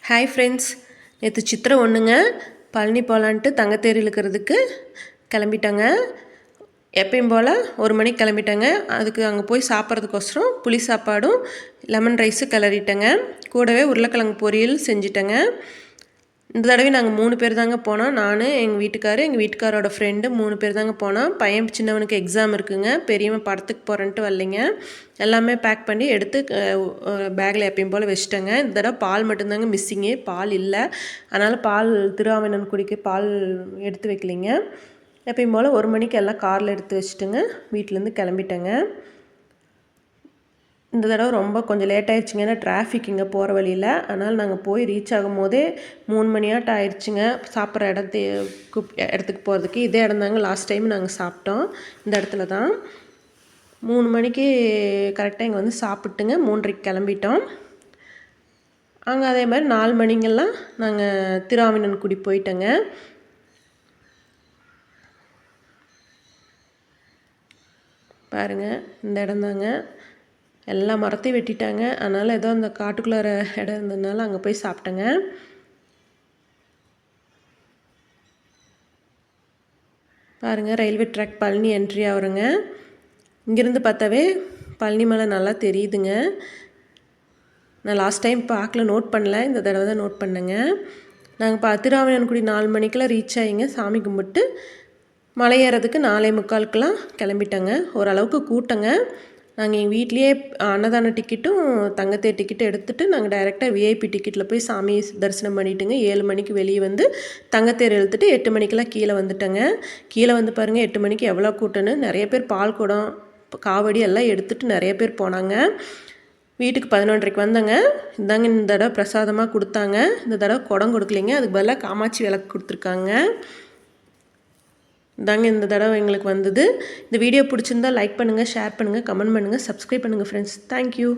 Hi friends, நேற்று சித்திரை ஒன்றுங்க. பழனி போகலான்ட்டு தங்கத்தேர் இழுக்கிறதுக்கு கிளம்பிட்டேங்க. எப்பயும் போல் 1 மணிக்கு கிளம்பிட்டேங்க. அதுக்கு அங்கே போய் சாப்பிட்றதுக்கோசரம் புளி சாப்பாடும் லெமன் ரைஸும் கிளறிட்டேங்க. கூடவே உருளைக்கிழங்கு பொரியல் செஞ்சுட்டேங்க. இந்த தடவை நாங்கள் 3 பேர் தாங்க போனோம். நான், எங்கள் வீட்டுக்காரோட ஃப்ரெண்டு 3 பேர் தாங்க போனோம். பையன் சின்னவனுக்கு எக்ஸாம் இருக்குங்க. பெரியவன் படத்துக்கு போகிறேன்ட்டு வரலைங்க. எல்லாமே பேக் பண்ணி எடுத்து பேக்கில் எப்பயும் போல் வச்சுட்டேங்க. இந்த தடவை பால் மட்டும்தாங்க மிஸ்ஸிங்கு. பால் இல்லை. அதனால் பால் திருவாவினன் குடிக்க பால் எடுத்து வைக்கலைங்க. எப்பயும் போல் 1 மணிக்கு எல்லாம் காரில் எடுத்து வச்சுட்டுங்க வீட்டிலேருந்து கிளம்பிட்டேங்க. இந்த தடவை ரொம்ப கொஞ்சம் லேட் ஆகிடுச்சிங்க. ஏன்னா டிராஃபிக் இங்கே போகிற வழியில். அதனால் நாங்கள் போய் ரீச் ஆகும் போதே 3 மணியாட்டம் ஆயிடுச்சுங்க. சாப்பிட்ற இடத்துக்கு போகிறதுக்கு. இதே இடம் தாங்க லாஸ்ட் டைம் நாங்கள் சாப்பிட்டோம். இந்த இடத்துல தான் 3 மணிக்கு கரெக்டாக இங்கே வந்து சாப்பிட்டுங்க 3:30க்கு கிளம்பிட்டோம். அங்கே அதே மாதிரி 4 மணிங்கெல்லாம் நாங்கள் திருவாவினன்குடி போயிட்டோங்க. பாருங்கள், இந்த இடம் தாங்க. எல்லா மரத்தையும் வெட்டிட்டாங்க. அதனால் ஏதோ அந்த காட்டுக்குள்ளார இடம் இருந்ததுனால அங்கே போய் சாப்பிட்டேங்க. பாருங்கள், ரயில்வே ட்ராக் பழனி என்ட்ரி ஆகுறேங்க. இங்கேருந்து பார்த்தாவே பழனி மலை நல்லா தெரியுதுங்க. நான் லாஸ்ட் டைம் பார்க்கல, நோட் பண்ணல. இந்த தடவை தான் நோட் பண்ணேங்க. நாங்கள் திருவாவினன்குடி 4 மணிக்கெல்லாம் ரீச் ஆகிங்க. சாமி கும்பிட்டு மலை ஏறதுக்கு 4:45 கிளம்பிட்டேங்க. ஓரளவுக்கு கூட்டங்க. நாங்கள் எங்கள் வீட்லேயே அன்னதான டிக்கெட்டும் தங்கத்தேர் டிக்கெட்டும் எடுத்துகிட்டு நாங்கள் டைரெக்டாக விஐபி டிக்கெட்டில் போய் சாமி தரிசனம் பண்ணிவிட்டுங்க. 7 மணிக்கு வெளியே வந்து தங்கத்தேர் இழுத்துட்டு 8 மணிக்கெல்லாம் கீழே வந்துட்டேங்க. கீழே வந்து பாருங்கள், 8 மணிக்கு எவ்வளோ கூட்டம்னு. நிறைய பேர் பால் குடம், காவடி எல்லாம் எடுத்துகிட்டு நிறைய பேர் போனாங்க. வீட்டுக்கு 11:30க்கு வந்தேங்க. இந்தாங்க இந்த தடவை பிரசாதமாக கொடுத்தாங்க. இந்த தடவை குடம் கொடுக்கலைங்க, அதுக்கு பதிலாக காமாட்சி விளக்கு கொடுத்துருக்காங்க. இதாங்க இந்த தடவை எங்களுக்கு வந்தது. இந்த வீடியோ பிடிச்சிருந்தா லைக் பண்ணுங்கள், ஷேர் பண்ணுங்கள், கமெண்ட் பண்ணுங்கள், சப்ஸ்கிரைப் பண்ணுங்கள் ஃப்ரெண்ட்ஸ். தேங்க்யூ.